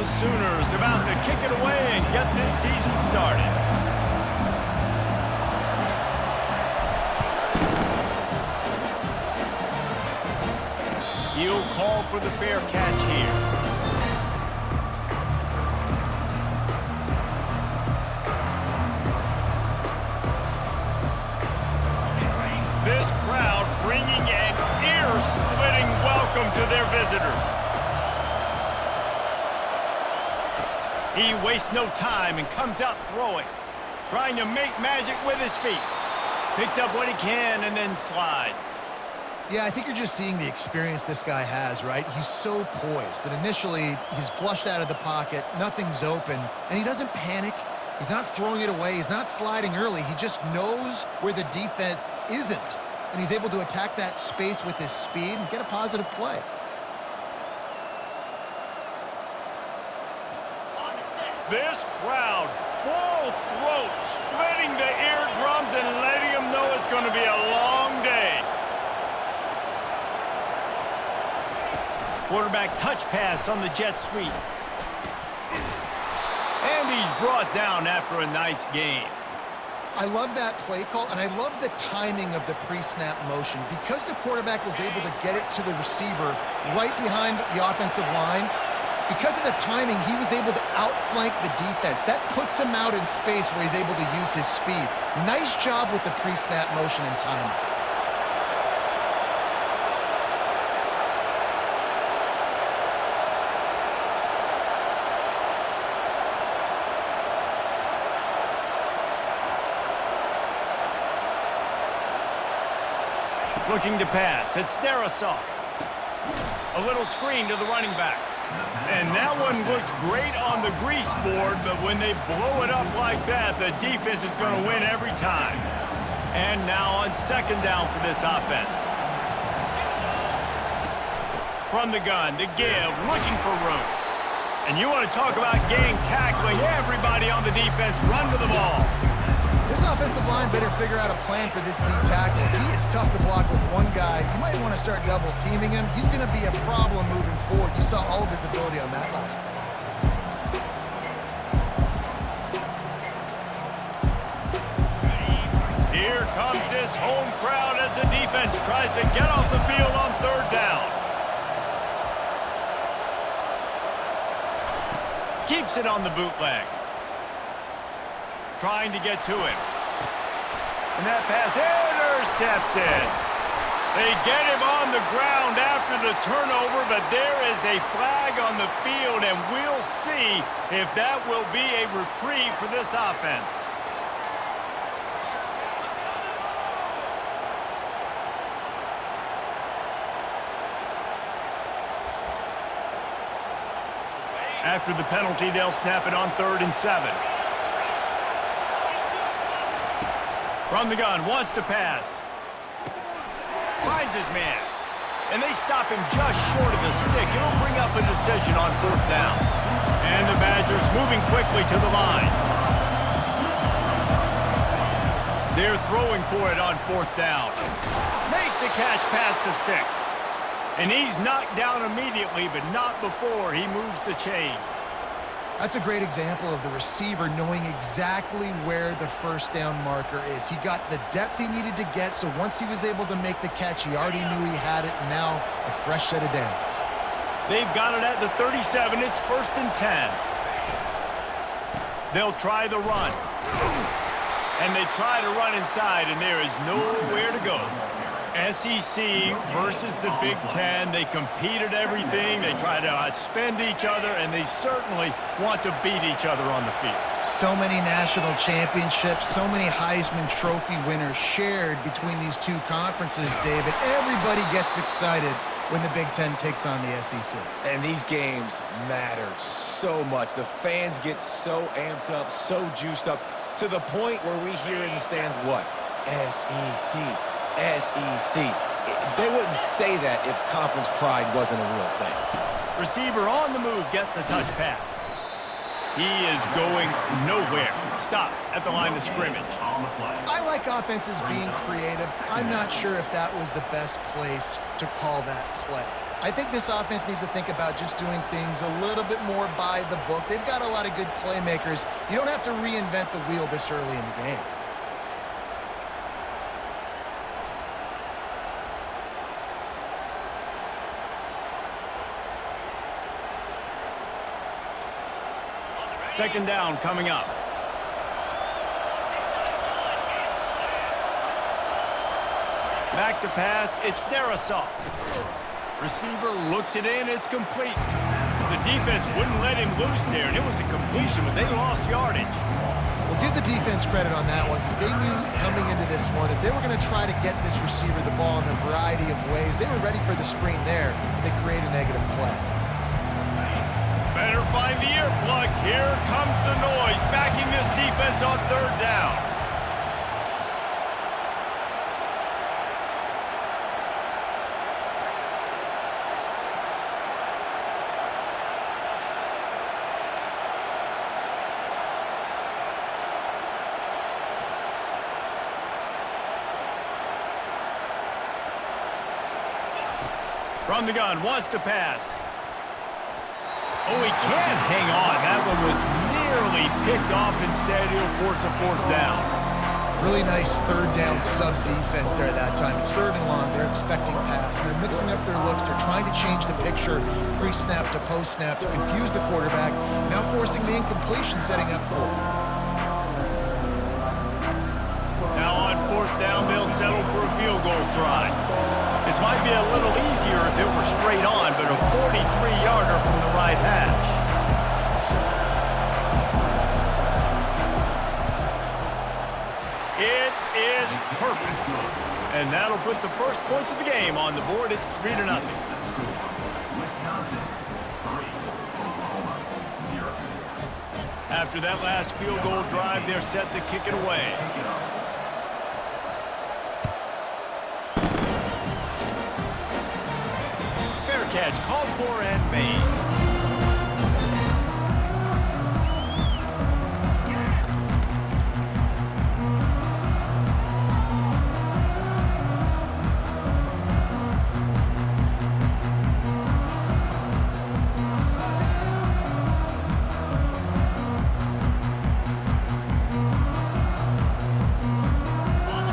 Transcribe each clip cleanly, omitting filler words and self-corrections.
Sooners about to kick it away and get this season started. He'll call for the fair catch here. This crowd bringing an ear-splitting welcome to their visitors. He wastes no time and comes out throwing, trying to make magic with his feet. Picks up what he can and then slides. Yeah, I think you're just seeing the experience this guy has, right? He's so poised that initially he's flushed out of the pocket, nothing's open, and he doesn't panic. He's not throwing it away. He's not sliding early. He just knows where the defense isn't, and he's able to attack that space with his speed and get a positive play. This crowd, full throat, splitting the eardrums and letting them know it's going to be a long day. Quarterback touch pass on the jet sweep. And he's brought down after a nice gain. I love that play call, and I love the timing of the pre-snap motion. Because the quarterback was able to get it to the receiver right behind the offensive line, because of the timing, he was able to outflank the defense. That puts him out in space where he's able to use his speed. Nice job with the pre-snap motion and timing. Looking to pass, it's Darisaw. A little screen to the running back. And that one looked great on the grease board, but when they blow it up like that, the defense is going to win every time. And now on second down for this offense. From the gun, to give, looking for room. And you want to talk about gang tackling, everybody on the defense run to the ball. This offensive line better figure out a plan for this D tackle. He is tough to block with one guy. You might want to start double teaming him. He's going to be a problem moving forward. You saw all of his ability on that last play. Here comes this home crowd as the defense tries to get off the field on third down. Keeps it on the bootleg. Trying to get to him. And that pass intercepted. They get him on the ground after the turnover, but there is a flag on the field, and we'll see if that will be a reprieve for this offense. After the penalty, they'll snap it on 3rd and 7. From the gun, wants to pass. Finds his man. And they stop him just short of the stick. It'll bring up a decision on 4th down. And the Badgers moving quickly to the line. They're throwing for it on 4th down. Makes the catch past the sticks. And he's knocked down immediately, but not before he moves the chains. That's a great example of the receiver knowing exactly where the first down marker is. He got the depth he needed to get, so once he was able to make the catch, he already knew he had it, and now a fresh set of downs. They've got it at the 37. It's 1st and 10. They'll try the run. And they try to run inside, and there is nowhere to go. SEC versus the Big Ten. They compete at everything. They try to outspend each other, and they certainly want to beat each other on the field. So many national championships, so many Heisman Trophy winners shared between these two conferences, David. Everybody gets excited when the Big Ten takes on the SEC. And these games matter so much. The fans get so amped up, so juiced up, to the point where we hear in the stands, what? SEC. SEC. They wouldn't say that if conference pride wasn't a real thing. Receiver on the move gets the touch pass. He is going nowhere. Stop at the line of scrimmage. I like offenses being creative. I'm not sure if that was the best place to call that play. I think this offense needs to think about just doing things a little bit more by the book. They've got a lot of good playmakers. You don't have to reinvent the wheel this early in the game. Second down coming up. Back to pass, it's Darisaw. Receiver looks it in, it's complete. The defense wouldn't let him loose there, and it was a completion, but they lost yardage. Well, give the defense credit on that one because they knew coming into this one that they were going to try to get this receiver the ball in a variety of ways. They were ready for the screen there, but they created a negative play. Better find the earplugs. Here comes the noise, backing this defense on third down. From the gun, wants to pass. Oh, he can't hang on. That one was nearly picked off. Instead, he'll force a fourth down. Really nice third down sub-defense there at that time. It's third and long. They're expecting pass. They're mixing up their looks. They're trying to change the picture pre-snap to post-snap to confuse the quarterback. Now forcing the incompletion, setting up fourth. Now on fourth down, they'll settle for a field goal try. This might be a little easier if it were straight on, but a 43-yarder from the right hash. It is perfect. And that'll put the first points of the game on the board. It's 3-0. After that last field goal drive, they're set to kick it away. Catch called for and made.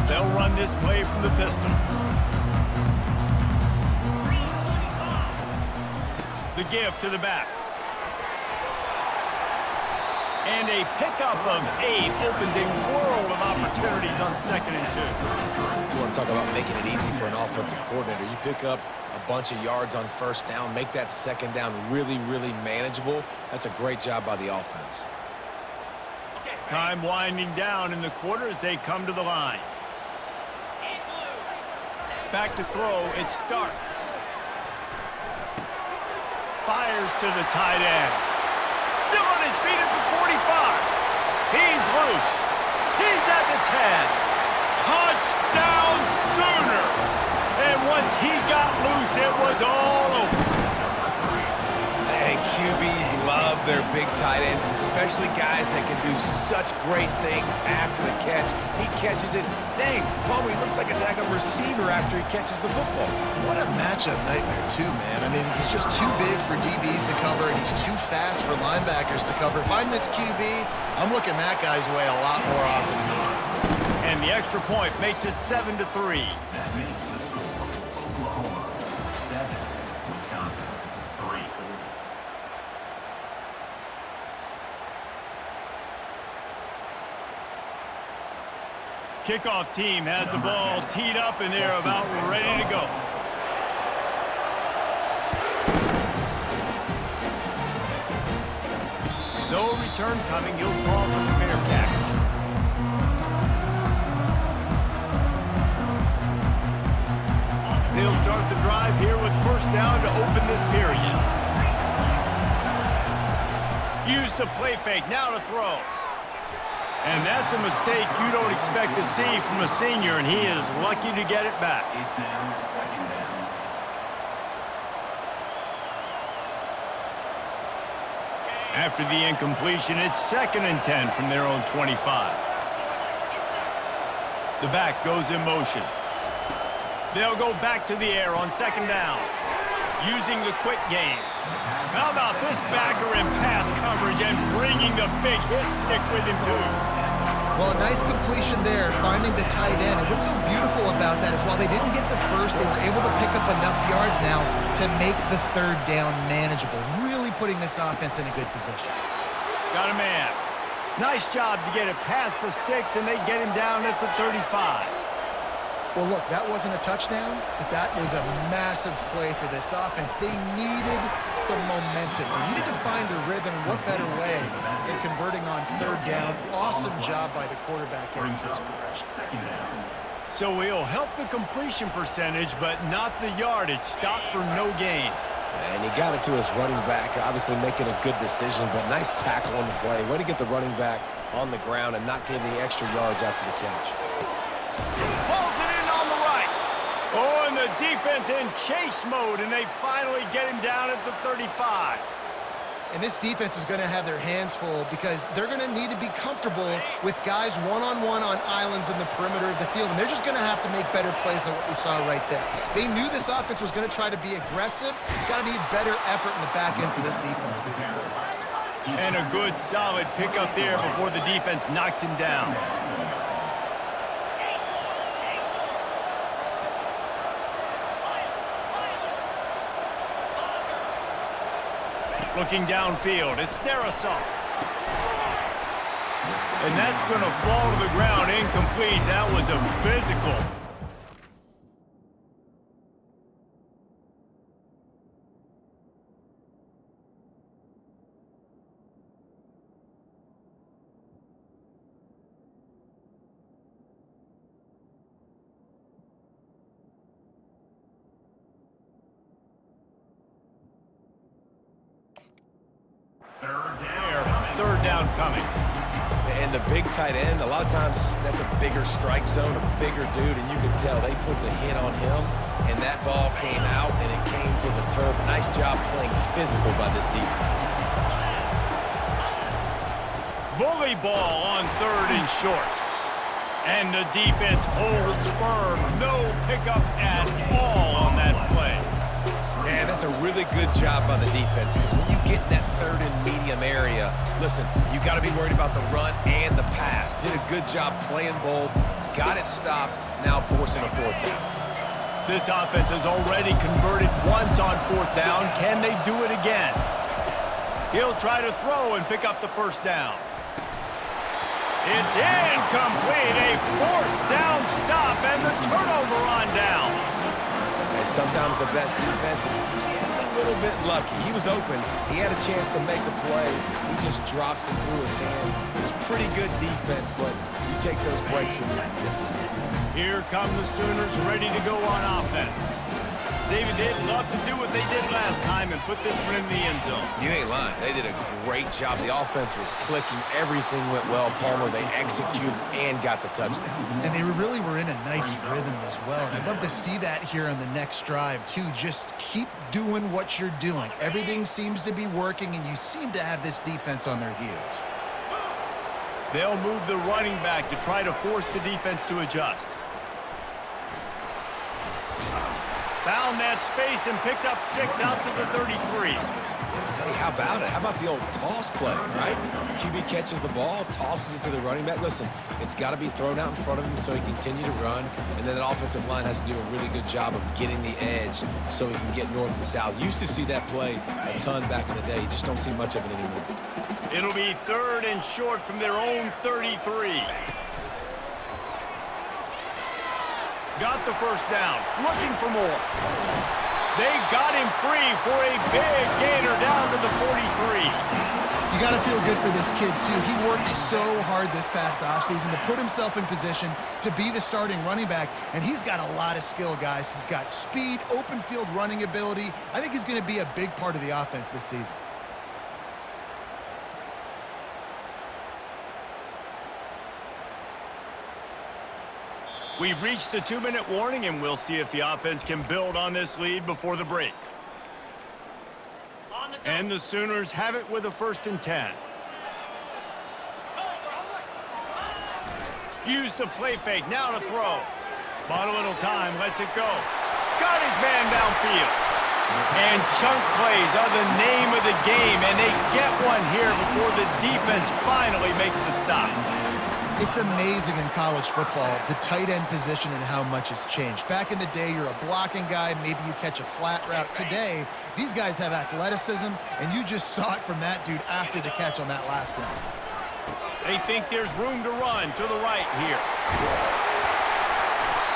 They'll run this play from the pistol. The give to the back. And a pickup of 8 opens a world of opportunities on 2nd and 2. You want to talk about making it easy for an offensive coordinator. You pick up a bunch of yards on first down, make that second down really, really manageable. That's a great job by the offense. Time winding down in the quarter as they come to the line. Back to throw, it's Stark. Fires to the tight end. Still on his feet at the 45. He's loose. He's at the 10. Touchdown Sooners. And once he got loose, it was all over. And QBs love their big tight ends, and especially guys that can do such great things after the catch. He catches it. Dang, Palmer, he looks like a daggone receiver after he catches the football. What a matchup nightmare, too, man. I mean, he's just too big for DBs to cover, and he's too fast for linebackers to cover. If I'm this QB, I'm looking that guy's way a lot more often than this one. And the extra point makes it 7-3. That makes the score Oklahoma 7, Wisconsin 3. Kickoff team has the ball teed up, and they're about ready to go. No return coming. He'll call for the fair catch. They'll start the drive here with first down to open this period. Use the play fake. Now to throw. And that's a mistake you don't expect to see from a senior, and he is lucky to get it back. It's now 2nd down. After the incompletion, it's 2nd and 10 from their own 25. The back goes in motion. They'll go back to the air on 2nd down. using the quick game. How about this backer in pass coverage and bringing the big hit stick with him, too? Well, a nice completion there, finding the tight end. And what's so beautiful about that is while they didn't get the first, they were able to pick up enough yards now to make the third down manageable, really putting this offense in a good position. Got a man. Nice job to get it past the sticks, and they get him down at the 35. Well, look, that wasn't a touchdown, but that was a massive play for this offense. They needed some momentum. They needed to find a rhythm, and what better way than converting on third down. Awesome job by the quarterback getting through his progression. So he'll help the completion percentage, but not the yardage. Stopped for no gain. And he got it to his running back, obviously making a good decision, but nice tackle on the play. Way to get the running back on the ground and not give the extra yards after the catch. Pulls it in on the right. Oh, and the defense in chase mode, and they finally get him down at the 35. And this defense is going to have their hands full because they're going to need to be comfortable with guys one-on-one on islands in the perimeter of the field. And they're just going to have to make better plays than what we saw right there. They knew this offense was going to try to be aggressive. Got to need better effort in the back end for this defense moving forward. And a good, solid pickup there before the defense knocks him down. Looking downfield, it's Darrisaw. And that's going to fall to the ground incomplete. That was a physical. Third down coming. And the big tight end, a lot of times that's a bigger strike zone, a bigger dude, and you can tell they put the hit on him, and that ball came out, and it came to the turf. Nice job playing physical by this defense. Bully ball on third and short. And the defense holds firm. No pickup at all on that play. Yeah, that's a really good job by the defense because when you get in that third and medium area, listen, you got to be worried about the run and the pass. Did a good job playing both, got it stopped, now forcing a fourth down. This offense has already converted once on fourth down. Can they do it again? He'll try to throw and pick up the first down. It's incomplete. A fourth down stop and the turnover on downs. And sometimes the best defense is getting a little bit lucky. He was open. He had a chance to make a play. He just drops it through his hand. It was pretty good defense, but you take those breaks when you can get them. Here come the Sooners ready to go on offense. David, they'd love to do what they did last time and put this one in the end zone. You ain't lying. They did a great job. The offense was clicking. Everything went well. Palmer, they executed and got the touchdown. And they really were in a nice rhythm as well. And I'd love to see that here on the next drive, too. Just keep doing what you're doing. Everything seems to be working, and you seem to have this defense on their heels. They'll move the running back to try to force the defense to adjust. Found that space and picked up 6 out to the 33. Hey, how about it? How about the old toss play, right? QB catches the ball, tosses it to the running back. Listen, it's got to be thrown out in front of him so he can continue to run, and then the offensive line has to do a really good job of getting the edge so he can get north and south. Used to see that play a ton back in the day. You just don't see much of it anymore. It'll be third and short from their own 33. Got the first down, looking for more. They got him free for a big gainer down to the 43. You got to feel good for this kid, too. He worked so hard this past offseason to put himself in position to be the starting running back, and he's got a lot of skill, guys. He's got speed, open field running ability. I think he's going to be a big part of the offense this season. We've reached the 2-minute warning, and we'll see if the offense can build on this lead before the break. And the Sooners have it with a 1st and 10. Use the play fake, now to throw. Bought a little time, lets it go. Got his man downfield. And chunk plays are the name of the game, and they get one here before the defense finally makes the stop. It's amazing in college football, the tight end position and how much has changed. Back in the day, you're a blocking guy, maybe you catch a flat route. Today, these guys have athleticism, and you just saw it from that dude after the catch on that last one. They think there's room to run to the right here.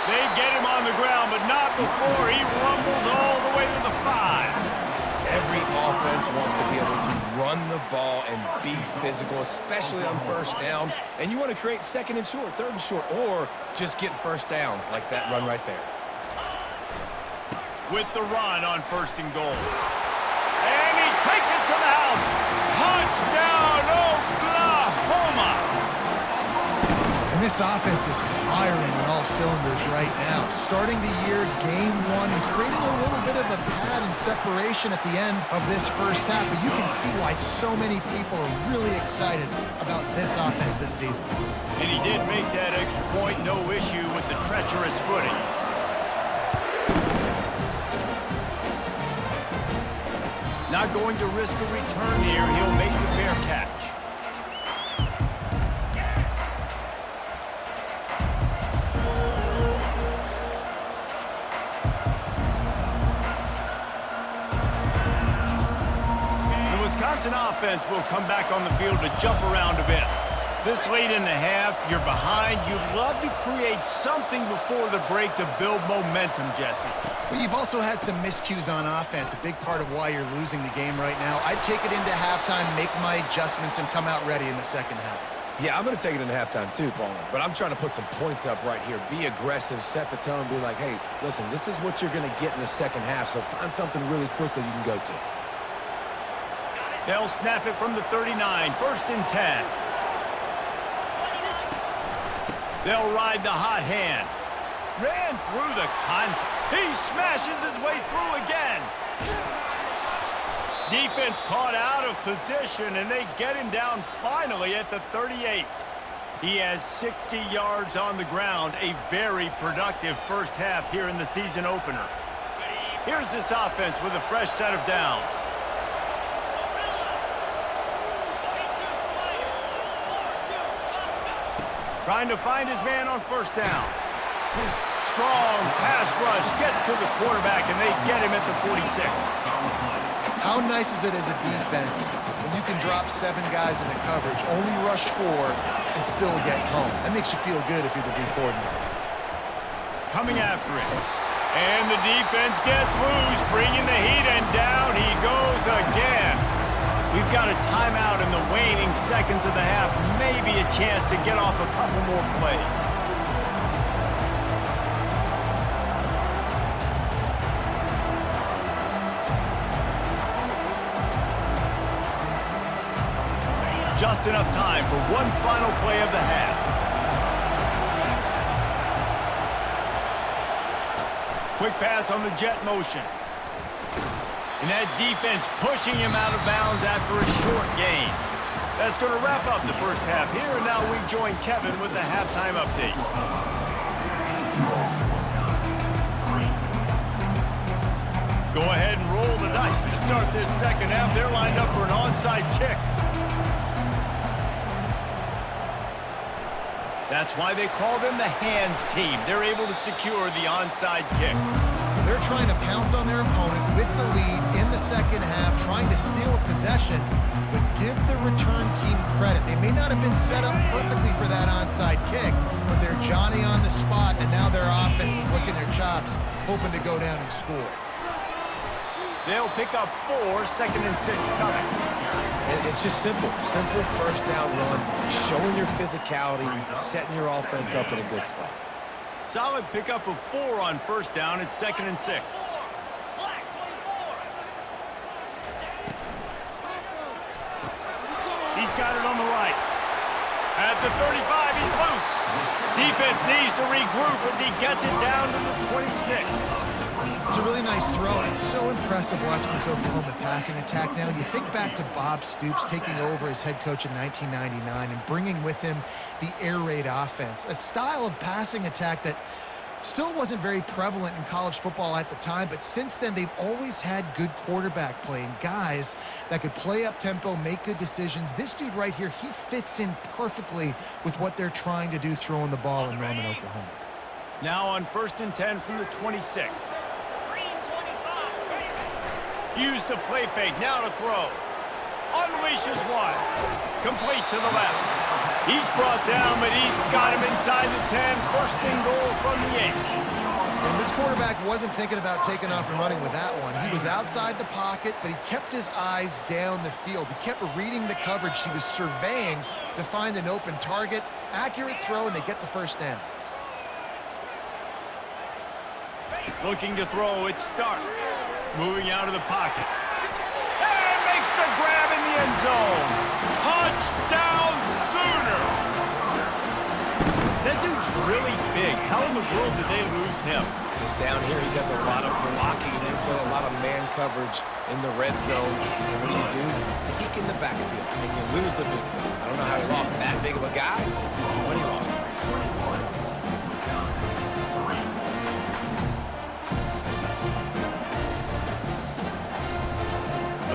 They get him on the ground, but not before he rumbles all the way to the 5. Every offense wants to be able to run the ball and be physical, especially on first down. And you want to create second and short, third and short, or just get first downs like that run right there. With the run on first and goal. And he takes it to the house. Touchdown, Oklahoma! And this offense is firing on all cylinders right now. Starting the year, game one, and creating a little bit of a pad and separation at the end of this first half. But you can see why so many people are really excited about this offense this season. And he did make that extra point, no issue with the treacherous footing. Not going to risk a return here. He'll make the fair catch. Wisconsin offense will come back on the field to jump around a bit. This late in the half, you're behind. You'd love to create something before the break to build momentum, Jesse. But you've also had some miscues on offense, a big part of why you're losing the game right now. I'd take it into halftime, make my adjustments, and come out ready in the second half. Yeah, I'm going to take it into halftime too, Paul. But I'm trying to put some points up right here. Be aggressive, set the tone, be like, hey, listen, this is what you're going to get in the second half, so find something really quickly you can go to. They'll snap it from the 39, first and 10. They'll ride the hot hand. Ran through the contact. He smashes his way through again. Defense caught out of position, and they get him down finally at the 38. He has 60 yards on the ground, a very productive first half here in the season opener. Here's this offense with a fresh set of downs. Trying to find his man on first down. Strong pass rush gets to the quarterback, and they get him at the 46. How nice is it as a defense when you can drop 7 guys into coverage, only rush 4, and still get home? That makes you feel good if you're the D coordinator. Coming after it. And the defense gets loose, bringing the heat, and down he goes again. We've got a timeout in the waning seconds of the half. Maybe a chance to get off a couple more plays. Just enough time for one final play of the half. Quick pass on the jet motion. And that defense pushing him out of bounds after a short gain. That's going to wrap up the first half here, and now we join Kevin with the halftime update. Go ahead and roll the dice to start this second half. They're lined up for an onside kick. That's why they call them the hands team. They're able to secure the onside kick. They're trying to pounce on their opponent with the lead in the second half, trying to steal a possession, but give the return team credit. They may not have been set up perfectly for that onside kick, but they're Johnny on the spot, and now their offense is licking their chops, hoping to go down and score. They'll pick up 4, second and 6 coming. And it's just simple first down run, showing your physicality, setting your offense up in a good spot. Solid pickup of 4 on first down. It's second and 6. He's got it on the right. At the 35, he's loose. Defense needs to regroup as he gets it down to the 26. It's a really nice throw. It's so impressive watching this Oklahoma passing attack now. You think back to Bob Stoops taking over as head coach in 1999 and bringing with him the air raid offense, a style of passing attack that Still wasn't very prevalent in college football at the time, but since then they've always had good quarterback play and guys that could play up tempo, make good decisions. This dude right here, he fits in perfectly with what they're trying to do throwing the ball in Norman, Oklahoma. Now on 1st and 10 from the 26. Use the play fake, now to throw. Unleashes one. Complete to the left. He's brought down, but he's got him inside the 10. First and goal from the 8. And this quarterback wasn't thinking about taking off and running with that one. He was outside the pocket, but he kept his eyes down the field. He kept reading the coverage. He was surveying to find an open target. Accurate throw, and they get the first down. Looking to throw, it's Stark. Moving out of the pocket. And makes the grab in the end zone. Touchdown Sooners! That dude's really big. How in the world did they lose him? Because down here he does a lot of blocking and they play a lot of man coverage in the red zone. And what do? Peek in the backfield, and you lose the big fella. I don't know how he lost that big of a guy, but he lost him.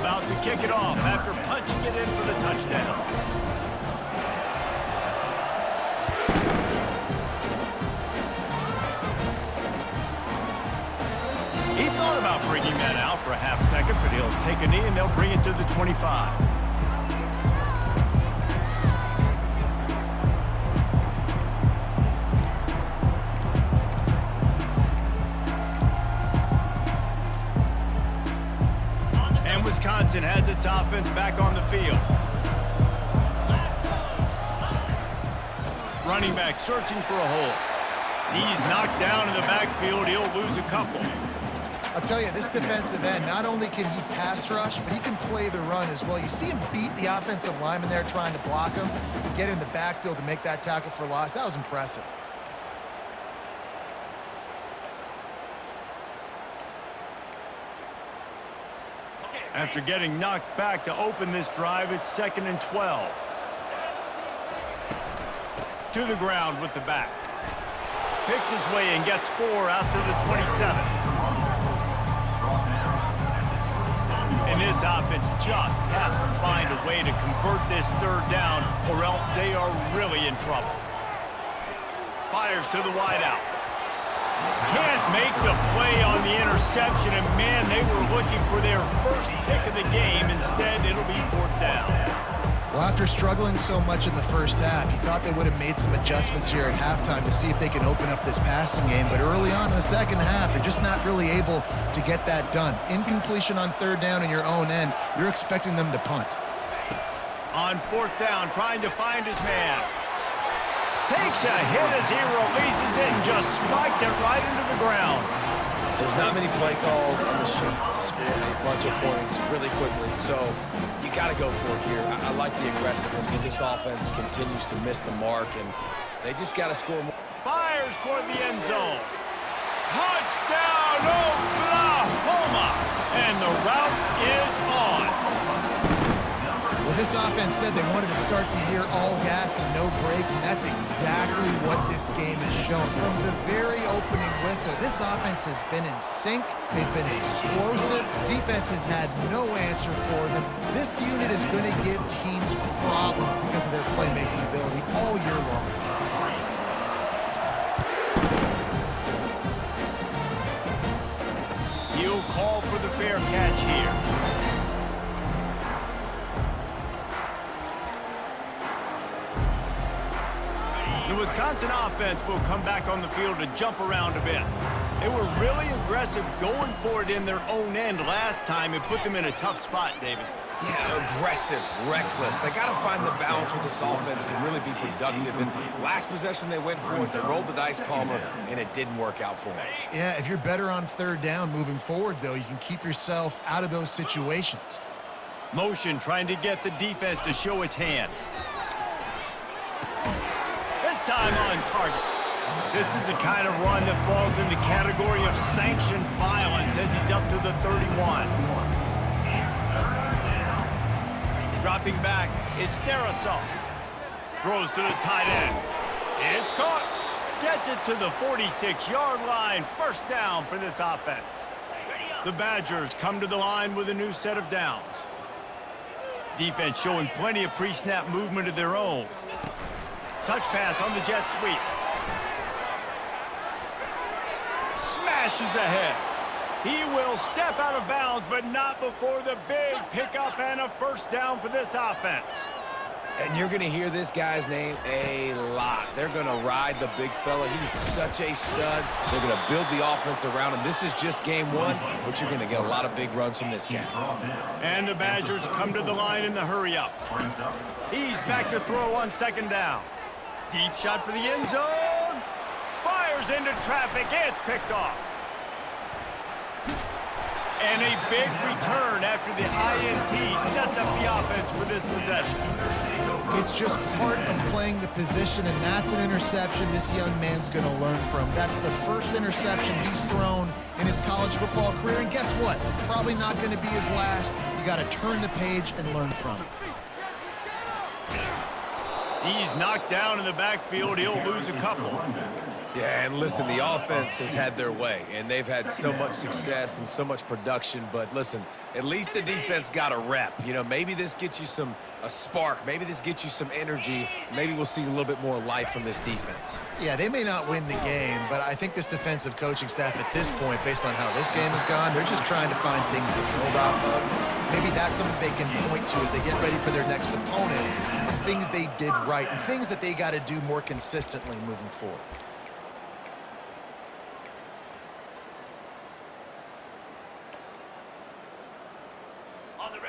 About to kick it off after punching it in for the touchdown. He thought about bringing that out for a half second, but he'll take a knee and they'll bring it to the 25. Wisconsin has its offense back on the field. Running back searching for a hole. He's knocked down in the backfield. He'll lose a couple. I'll tell you, this defensive end, not only can he pass rush, but he can play the run as well. You see him beat the offensive lineman there trying to block him and get in the backfield to make that tackle for loss. That was impressive. After getting knocked back to open this drive, it's 2nd and 12. To the ground with the back. Picks his way and gets 4 out to the 27. And this offense just has to find a way to convert this 3rd down, or else they are really in trouble. Fires to the wideout. Can't make the play on the interception, and man, they were looking for their first pick of the game. Instead, it'll be 4th down. Well, after struggling so much in the first half, you thought they would have made some adjustments here at halftime to see if they can open up this passing game. But early on in the second half, they're just not really able to get that done. Incompletion on 3rd down in your own end, you're expecting them to punt. On 4th down, trying to find his man. Takes a hit as he releases it and just spiked it right into the ground. There's not many play calls on the sheet to score a bunch of points really quickly, so you got to go for it here. I like the aggressiveness, but this offense continues to miss the mark, and they just got to score more. Fires toward the end zone. Touchdown, Oklahoma! And the route is on. Well, this offense said they wanted to start the year all gas and no brakes, and that's exactly what this game has shown. From the very opening whistle, this offense has been in sync. They've been explosive. Defense has had no answer for them. This unit is going to give teams problems because of their playmaking ability all year long. He'll call for the fair catch here. The Wisconsin offense will come back on the field to jump around a bit. They were really aggressive going for it in their own end last time. It put them in a tough spot, David. Yeah, aggressive, reckless. They got to find the balance with this offense to really be productive. And last possession they went for it, they rolled the dice, Palmer, and it didn't work out for them. Yeah, if you're better on 3rd down moving forward, though, you can keep yourself out of those situations. Motion trying to get the defense to show its hand. This time on target. This is the kind of run that falls in the category of sanctioned violence as he's up to the 31. Dropping back, it's Darrisaw. Throws to the tight end. It's caught. Gets it to the 46-yard line. First down for this offense. The Badgers come to the line with a new set of downs. Defense showing plenty of pre-snap movement of their own. Touch pass on the jet sweep. Smashes ahead. He will step out of bounds, but not before the big pickup and a first down for this offense. And you're going to hear this guy's name a lot. They're going to ride the big fella. He's such a stud. They're going to build the offense around him. This is just game one, but you're going to get a lot of big runs from this guy. And the Badgers come to the line in the hurry-up. He's back to throw on second down. Deep shot for the end zone. Fires into traffic. It's picked off. And a big return after the INT sets up the offense for this possession. It's just part of playing the position, and that's an interception this young man's going to learn from. That's the first interception he's thrown in his college football career, and guess what? Probably not going to be his last. You got to turn the page and learn from it. He's knocked down in the backfield. He'll lose a couple. Yeah, and listen, the offense has had their way, and they've had so much success and so much production. But listen, at least the defense got a rep. You know, maybe this gets you a spark. Maybe this gets you some energy. Maybe we'll see a little bit more life from this defense. Yeah, they may not win the game, but I think this defensive coaching staff at this point, based on how this game has gone, they're just trying to find things to build off of. Maybe that's something they can point to as they get ready for their next opponent, of things they did right and things that they got to do more consistently moving forward.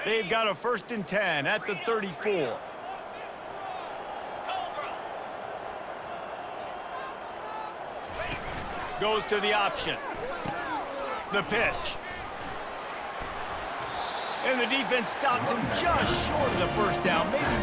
They've got a 1st and 10 at the 34. Goes to the option. The pitch. And the defense stops him just short of the first down, maybe